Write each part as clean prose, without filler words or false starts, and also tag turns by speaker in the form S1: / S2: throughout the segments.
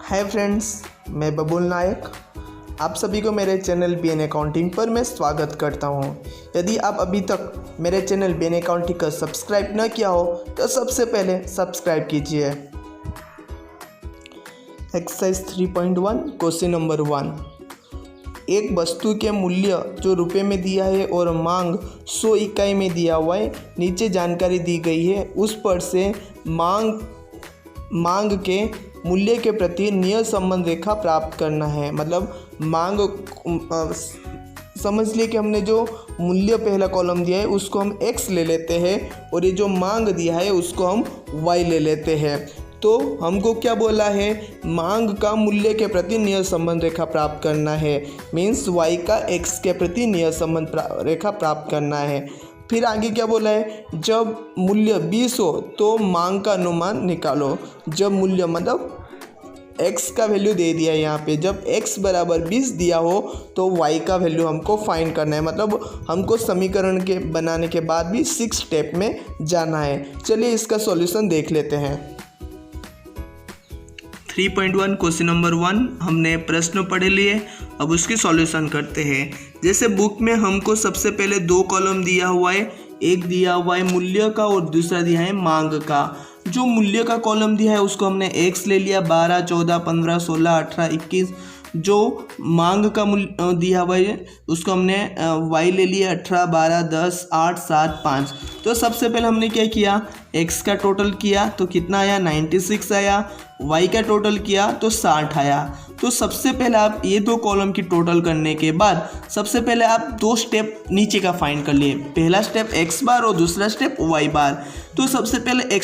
S1: Hi friends, मैं बबुल नायक आप सभी को मेरे चैनल बीएन अकाउंटिंग पर मैं स्वागत करता हूं। यदि आप अभी तक मेरे चैनल बीएन अकाउंटिंग का सब्सक्राइब न किया हो तो सबसे पहले सब्सक्राइब कीजिए। Exercise 3.1 question number 1। एक वस्तु के मूल्य जो रुपए में दिया है और मांग 100 इकाई में दिया हुआ है, नीचे जानकारी दी गई है। उस पर से मांग के मूल्य के प्रति नियत संबंध रेखा प्राप्त करना है। मतलब मांग समझ लिए कि हमने जो मूल्य पहला कॉलम दिया है उसको हम x ले लेते हैं और ये जो मांग दिया है उसको हम y ले लेते हैं। तो हमको क्या बोला है, मांग का मूल्य के प्रति नियत संबंध रेखा प्राप्त करना है। मीन्स y का x के प्रति नियत संबंध रेखा प्राप्त करना है। फिर आगे क्या बोला है, जब मूल्य 20 हो तो मांग का अनुमान निकालो। जब मूल्य मतलब x का वैल्यू दे दिया है यहाँ पे, जब x बराबर 20 दिया हो तो y का वैल्यू हमको फाइंड करना है। मतलब हमको समीकरण के बनाने के बाद भी 6 स्टेप में जाना है। चलिए इसका सॉल्यूशन देख लेते हैं। 3.1 क्वेश्चन नंबर 1 हमने प्रश्न पढ़ लिए, अब उसकी सॉल्यूशन करते हैं। जैसे बुक में हमको सबसे पहले 2 कॉलम दिया हुआ है, एक दिया हुआ है मूल्य का और दूसरा दिया है मांग का। जो मूल्य का कॉलम दिया है उसको हमने x ले लिया, 12, 14, 15, 16, 18, 21। जो मांग का मूल्य दिया हुआ है उसको हमने y ले लिया, 18, 12, 10, 8, 7, 5। तो सबसे पहले हमने क्या किया, x का टोटल किया तो कितना आया, 96 आया। y का टोटल किया तो 60 आया। तो सबसे पहले आप ये 2 कॉलम की टोटल करने के बाद सबसे पहले आप 2 स्टेप नीचे का फाइंड कर लिए। पहला स्टेप x बार और दूसरा स्टेप y बार। तो सबसे पहले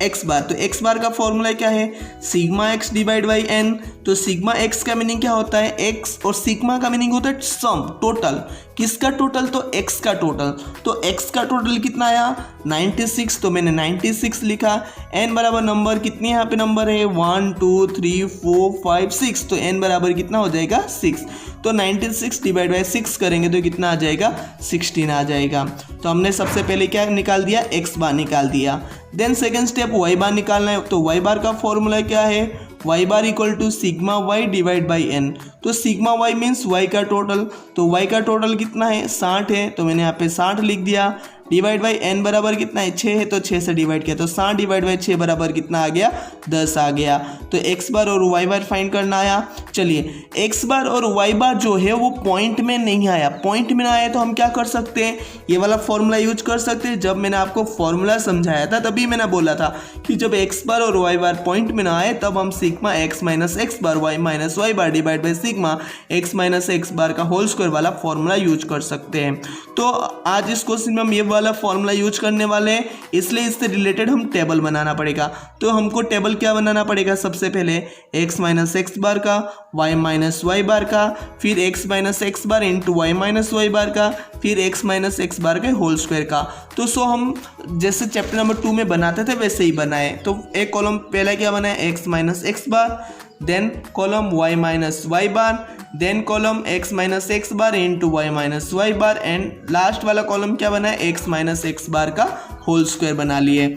S1: x बार, तो x बार का फॉर्मूला क्या है, sigma x divide by n। तो सिग्मा x का मीनिंग क्या होता है, x, और सिग्मा का मीनिंग होता है सम, टोटल। किसका टोटल, तो x का टोटल। तो x का टोटल कितना आया, 96। तो मैंने 96 लिखा। n बराबर नंबर कितनी यहाँ पे नंबर है, 1 2 3 4 5 6। तो n बराबर कितना हो जाएगा, 6। तो 96 डिवाइड बाई 6 करेंगे तो कितना आ जाएगा, 16 आ जाएगा। तो हमने सबसे पहले क्या निकाल दिया, x बार निकाल दिया। देन सेकेंड स्टेप y बार निकालना है। तो y बार का फॉर्मूला क्या है, y bar equal to sigma y divide by n। तो सिग्मा y मीन्स y का टोटल। तो y का टोटल कितना है, 60 है। तो मैंने यहाँ पे 60 लिख दिया। डिवाइड बाई n बराबर कितना है, 6 है। तो 6 से डिवाइड किया तो 60 डिवाइड बाई 6 बराबर कितना आ गया, 10 आ गया। तो x बार और y बार फाइंड करना आया। चलिए x बार और y बार जो है वो पॉइंट में नहीं आया। पॉइंट में ना आया तो हम क्या कर सकते हैं, ये वाला फॉर्मूला यूज कर सकते हैं। जब मैंने आपको फॉर्मूला समझाया था तभी मैंने बोला था कि जब x बार और y बार पॉइंट में ना आए तब हम sigma x minus x bar y minus y bar divide by sigma x minus x bar का होल स्क्वायर वाला फॉर्मूला यूज कर सकते हैं। तो आज इस क्वेश्चन में हम ये वाला फॉर्मूला यूज करने वाले हैं, इसलिए इससे रिलेटेड हम टेबल बनाना पड़ेगा। तो हमको टेबल क्या बनाना पड़ेगा, सबसे पहले x माइनस एक्स बार का, y माइनस वाई बार का, फिर x minus x bar into y minus y बार का, फिर x माइनस एक्स बार के होल स्क्वायर का। तो सो हम जैसे चैप्टर नंबर 2 में बनाते थे वैसे ही बनाए। तो एक कॉलम पहला क्या बनाए, x minus x bar, then column y minus y bar, then column x minus x bar into y minus y bar, and last वाला कॉलम क्या बना है, x माइनस एक्स बार का होल स्क्वायर बना लिए।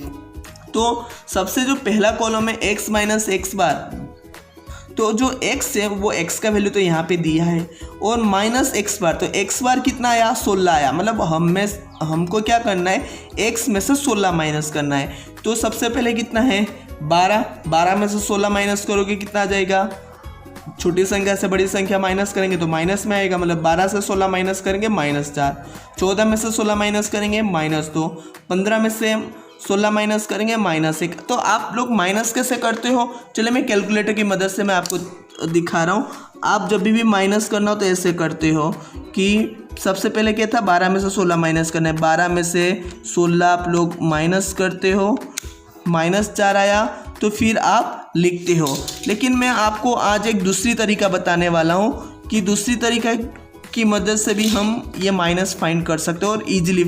S1: तो सबसे जो पहला कॉलम है x माइनस एक्स बार, तो जो x है वो x का वैल्यू तो यहाँ पे दिया है, और माइनस एक्स बार, तो x बार कितना आया, 16 आया। मतलब हमको क्या करना है, x में से 16 माइनस करना है। तो सबसे पहले कितना है, 12 में से 16 माइनस करोगे कितना आ जाएगा, छोटी संख्या से बड़ी संख्या माइनस करेंगे तो माइनस में आएगा। मतलब 12 से 16 माइनस करेंगे -4, 14 में से 16 माइनस करेंगे -2, 15 में से 16 माइनस करेंगे -1। तो आप लोग माइनस कैसे करते हो, चलिए मैं कैलकुलेटर की मदद से मैं आपको दिखा रहा हूँ। आप जब भी माइनस करना हो तो ऐसे करते हो कि सबसे पहले क्या था, 12 में से 16 माइनस करना है। 12 में से 16 आप लोग माइनस करते हो, -4 आया तो फिर आप लिखते हो। लेकिन मैं आपको आज एक दूसरी तरीका बताने वाला हूँ कि दूसरी तरीका की मदद से भी हम ये माइनस फाइंड कर सकते हैं और इजीली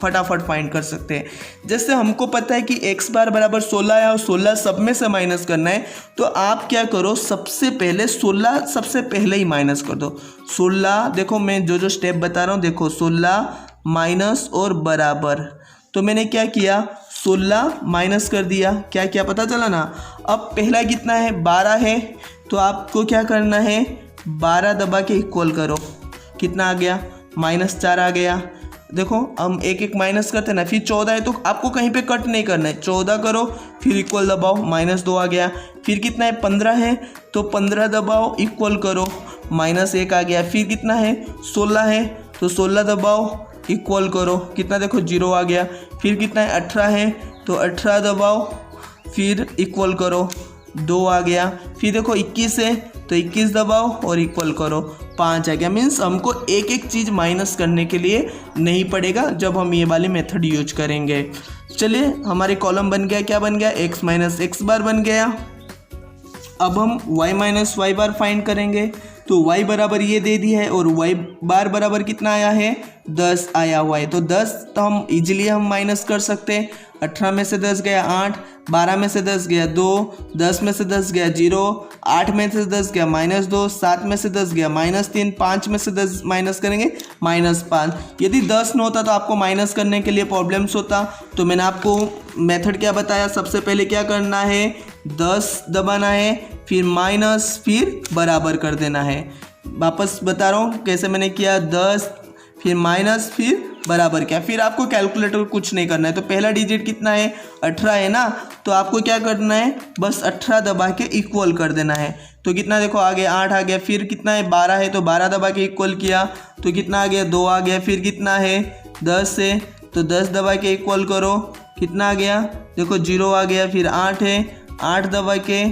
S1: फटाफट फाइंड कर सकते हैं। जैसे हमको पता है कि x बार बराबर 16 है और 16 सब में से माइनस करना है, तो आप क्या करो, सबसे पहले 16 सबसे पहले ही माइनस कर दो। 16 देखो मैं जो स्टेप बता रहा हूँ, देखो 16 माइनस और बराबर। तो मैंने क्या किया, 16 माइनस कर दिया, क्या क्या पता चला ना। अब पहला कितना है 12 है, तो आपको क्या करना है 12 दबा के इक्वल करो, कितना आ गया -4 आ गया। देखो हम एक एक माइनस करते हैं ना, फिर 14 है तो आपको कहीं पे कट नहीं करना है, 14 करो फिर इक्वल दबाओ, -2 आ गया। फिर कितना है 15 है तो 15 दबाओ इक्वल करो, -1 आ गया। फिर कितना है 16 है तो 16 दबाओ इक्वल करो, कितना देखो 0 आ गया। फिर कितना है 18 है तो 18 दबाओ फिर इक्वल करो, 2 आ गया। फिर देखो 21 है तो 21 दबाओ और इक्वल करो, 5 आ गया। मीन्स हमको एक एक चीज़ माइनस करने के लिए नहीं पड़ेगा जब हम ये वाली मेथड यूज करेंगे। चलिए हमारे कॉलम बन गया, क्या बन गया x माइनस एक्स बार बन गया। अब हम y माइनस वाई बार फाइंड करेंगे, तो y बराबर ये दे दिया है और y बार बराबर कितना आया है 10 आया हुआ है। तो 10 तो हम इजीली हम माइनस कर सकते हैं, 18 में से 10 गया 8, 12 में से 10 गया 2, 10 में से 10 गया 0, 8 में से 10 गया -2, 7 में से 10 गया -3, 5 में से 10 माइनस करेंगे -5। यदि 10 न होता तो आपको माइनस करने के लिए प्रॉब्लम्स होता, तो मैंने आपको मेथड क्या बताया, सबसे पहले क्या करना है 10 दबाना है, फिर माइनस, फिर बराबर कर देना है। वापस बता रहा हूँ कैसे मैंने किया, 10 फिर माइनस फिर बराबर क्या, फिर आपको कैलकुलेटर कुछ नहीं करना है। तो पहला डिजिट कितना है 18 है ना, तो आपको क्या करना है बस 18 दबा के इक्वल कर देना है। तो कितना देखो आगे 8 आ गया, फिर कितना है 12 है तो 12 दबा के इक्वल किया तो कितना आ गया 2 आ गया। फिर कितना है 10 है तो 10 दबा के इक्वल करो, कितना आ गया देखो 0 आ गया। फिर 8 है, 8 दबा के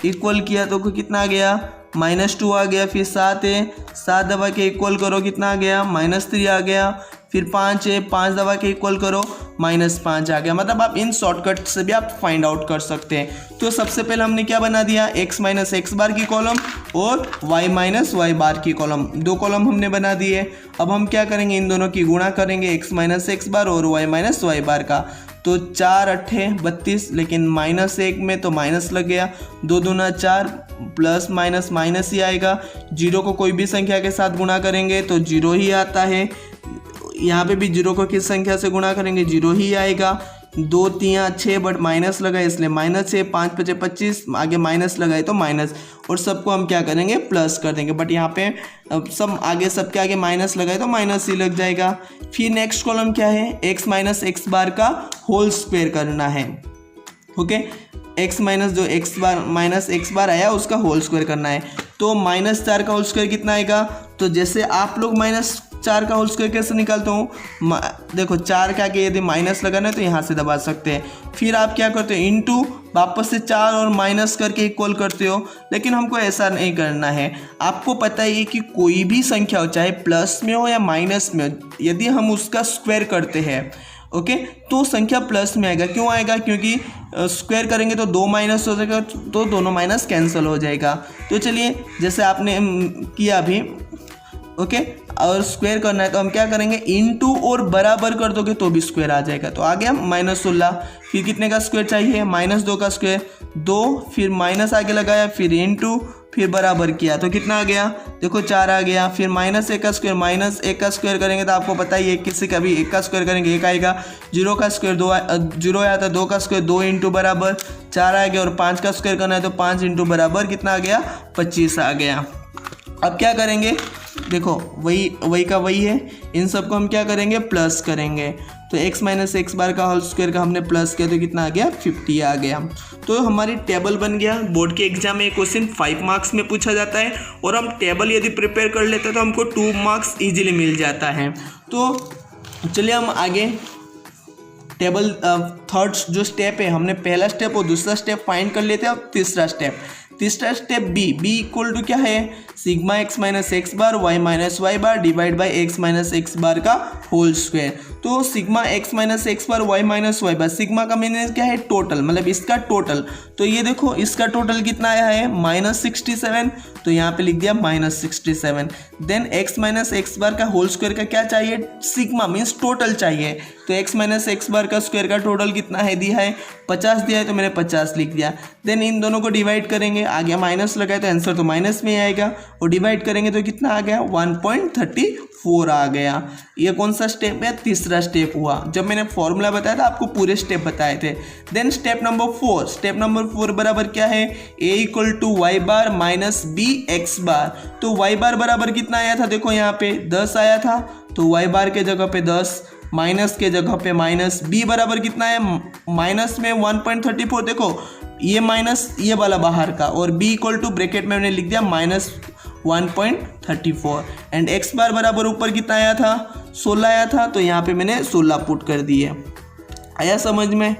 S1: इक्वल किया तो कितना आ गया -2 आ गया। फिर 7 है, 7 दबा के इक्वल करो, कितना आ गया -3 आ गया। फिर 5 है, 5 दबा के इक्वल करो, -5 आ गया। मतलब आप इन शॉर्टकट से भी आप फाइंड आउट कर सकते हैं। तो सबसे पहले हमने क्या बना दिया x माइनस एक्स बार की कॉलम और y माइनस वाई बार की कॉलम, 2 कॉलम हमने बना दिए। अब हम क्या करेंगे इन दोनों की गुणा करेंगे, x माइनस एक्स बार और y माइनस वाई बार का। तो 4 8 32, लेकिन -1 में तो माइनस लग गया, 2 दूना 4 प्लस माइनस माइनस ही आएगा। 0 को कोई भी संख्या के साथ गुणा करेंगे तो 0 ही आता है, यहाँ पे भी 0 को किस संख्या से गुणा करेंगे 0 ही आएगा। 2 3 6 बट माइनस लगा इसलिए माइनस है, 5 5 25 आगे माइनस लगाए तो माइनस, और सबको हम क्या करेंगे प्लस कर देंगे। बट यहाँ पे सब आगे सबके आगे माइनस लगाए तो माइनस ही लग जाएगा। फिर नेक्स्ट कॉलम क्या है x माइनस एक्स बार का होल स्क्वायर करना है। ओके, x माइनस जो एक्स बार माइनस एक्स बार आया उसका होल स्क्वायर करना है। तो -4 का होल स्क्वायर कितना आएगा, तो जैसे आप लोग -4 का होल स्क्वायर कैसे निकालते हो, देखो 4 के आगे यदि माइनस लगाना है तो यहाँ से दबा सकते हैं। फिर आप क्या करते हो इनटू, वापस से 4 और माइनस करके इक्वल करते हो, लेकिन हमको ऐसा नहीं करना है। आपको पता है कि कोई भी संख्या हो चाहे प्लस में हो या माइनस में हो, यदि हम उसका स्क्वायर करते हैं ओके तो संख्या प्लस में आएगा। क्यों आएगा, क्योंकि स्क्वायर करेंगे तो 2 माइनस हो जाएगा तो दोनों माइनस कैंसिल हो जाएगा। तो चलिए जैसे आपने किया अभी ओके, और स्क्वायर करना है तो हम क्या करेंगे इनटू और बराबर कर दोगे तो भी स्क्वायर आ जाएगा। तो आ गया -16। फिर कितने का स्क्वायर चाहिए -2 का स्क्वायर, 2 फिर माइनस आगे लगाया, फिर इनटू, फिर बराबर किया तो कितना आ गया देखो 4 आ गया। फिर -1 का स्क्वायर, -1 का स्क्वायर करेंगे तो आपको पता ही है किसी का भी 1 का स्क्वायर करेंगे 1 आएगा। 0 का स्क्वायर 2 0 आया था, 2 का स्क्वायर 2 इंटू बराबर 4 आ गया, और 5 का स्क्वायर करना है तो 5 इंटू बराबर कितना आ गया 25 आ गया। अब क्या करेंगे देखो वही का वही है, इन सबको हम क्या करेंगे प्लस करेंगे। तो x माइनस एक्स बार का होल स्क्वायर का हमने प्लस किया तो कितना आ गया 50 आ गया। तो हमारी टेबल बन गया। बोर्ड के एग्जाम में क्वेश्चन 5 मार्क्स में पूछा जाता है, और हम टेबल यदि प्रिपेयर कर लेते हैं तो हमको 2 मार्क्स इजीली मिल जाता है। तो चलिए हम आगे टेबल थर्ड जो स्टेप है, हमने पहला स्टेप और दूसरा स्टेप फाइंड कर लेते हैं। अब तीसरा स्टेप बी इक्वल टू क्या है sigma x minus x bar y minus y bar divide by x minus x bar का होल स्क्वायर। तो sigma x minus x bar y minus y bar, sigma का meaning क्या है total, मतलब इसका total. तो ये देखो इसका टोटल कितना आया है -67, तो यहाँ पे लिख दिया -67। Then x minus x bar का होल स्क्वायर का क्या चाहिए सिग्मा मीन्स टोटल चाहिए। तो x माइनस एक्स बार का स्क्वायर का टोटल कितना है दिया है 50 दिया है, तो मैंने 50 लिख दिया। देन इन दोनों को डिवाइड करेंगे, आ गया माइनस लगाए तो आंसर तो माइनस में ही आएगा, और डिवाइड करेंगे तो कितना आ गया 1.34 आ गया। ये कौन सा स्टेप है तीसरा स्टेप हुआ। जब मैंने फॉर्मूला बताया था आपको पूरे स्टेप बताए थे। देन स्टेप नंबर 4 4 बराबर क्या है, a equal to y bar minus b x bar. तो वाई बार बराबर कितना आया था, देखो यहाँ पे 10 आया था, तो वाई बार के जगह पे 10, माइनस के जगह पे माइनस, बी बराबर कितना है, माइनस में 1.34, देखो ये माइनस ये वाला बाहर का, और b इक्वल टू ब्रैकेट में मैंने लिख दिया माइनस 1.34 एंड x बार बराबर ऊपर कितना आया था, 16 आया था, तो यहाँ पे मैंने 16 पुट कर दिए। आया समझ में।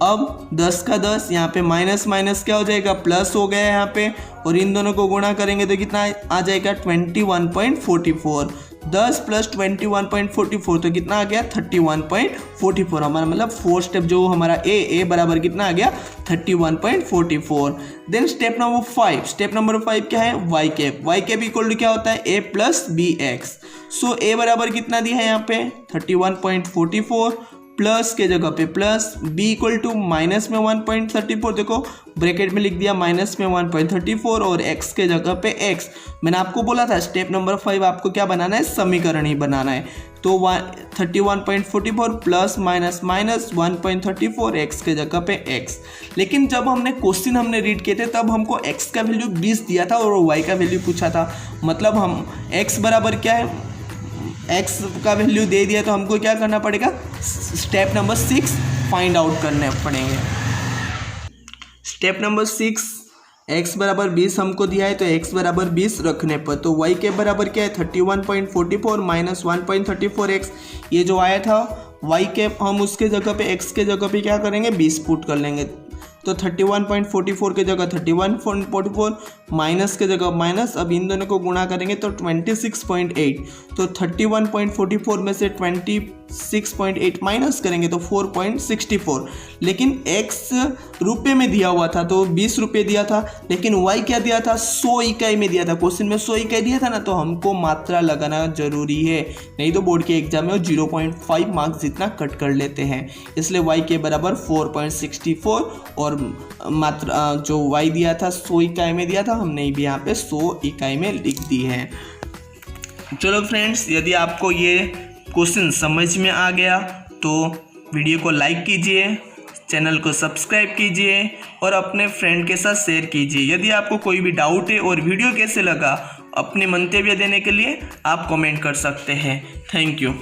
S1: अब 10 का 10 यहाँ पे माइनस माइनस क्या हो जाएगा, प्लस हो गया यहाँ पे, और इन दोनों को गुणा करेंगे तो कितना आ जाएगा 21.44, 10 प्लस 21.44 तो कितना आ गया 31.44। हमारा मतलब 4 स्टेप जो हमारा ए बराबर कितना आ गया 31.44। Then step number 5, step number 5 क्या है, वाई कैप इक्वल टू क्या होता है, ए प्लस बी एक्स। सो ए बराबर कितना दिया है यहाँ पे 31.44, प्लस के जगह पे plus, b equal to minus में 1.34, देखो ब्रैकेट में लिख दिया माइनस में 1.34, और x के जगह पे x। मैंने आपको बोला था स्टेप नंबर 5 आपको क्या बनाना है, समीकरण ही बनाना है। तो 31.44 प्लस माइनस माइनस 1.34, x के जगह पे x। लेकिन जब हमने क्वेश्चन रीड किए थे तब हमको x का वैल्यू 20 दिया था और y का वैल्यू पूछा था, मतलब हम x बराबर क्या है, x का वैल्यू दे दिया, तो हमको क्या करना पड़ेगा, स्टेप नंबर 6 फाइंड आउट करने पड़ेंगे। स्टेप नंबर 6, x बराबर 20 हमको दिया है, तो x बराबर 20 रखने पर तो y के बराबर क्या है 31.44 माइनस 1.34x, ये जो आया था y के, हम उसके जगह पे x के जगह पे क्या करेंगे 20 पुट कर लेंगे, तो 31.44 के जगह 31.44, माइनस के जगह माइनस, अब इन दोनों को गुणा करेंगे तो 26.8, तो 31.44 में से 26.8 माइनस करेंगे तो 4.64। लेकिन x रुपये में दिया हुआ था तो 20 रुपये दिया था, लेकिन y क्या दिया था 100 इकाई में दिया था, क्वेश्चन में 100 इकाई दिया था ना, तो हमको मात्रा लगाना जरूरी है, नहीं तो बोर्ड के एग्जाम में 0.5 मार्क्स जितना कट कर लेते हैं। इसलिए y के बराबर 4.64 और मात्रा जो y दिया था 100 इकाई में दिया था, हमने भी यहाँ पे 100 इकाई में लिख दी है। चलो फ्रेंड्स, यदि आपको ये क्वेश्चन समझ में आ गया तो वीडियो को लाइक कीजिए, चैनल को सब्सक्राइब कीजिए और अपने फ्रेंड के साथ शेयर कीजिए। यदि आपको कोई भी डाउट है और वीडियो कैसे लगा, अपने मंतव्य देने के लिए आप कमेंट कर सकते हैं। Thank you.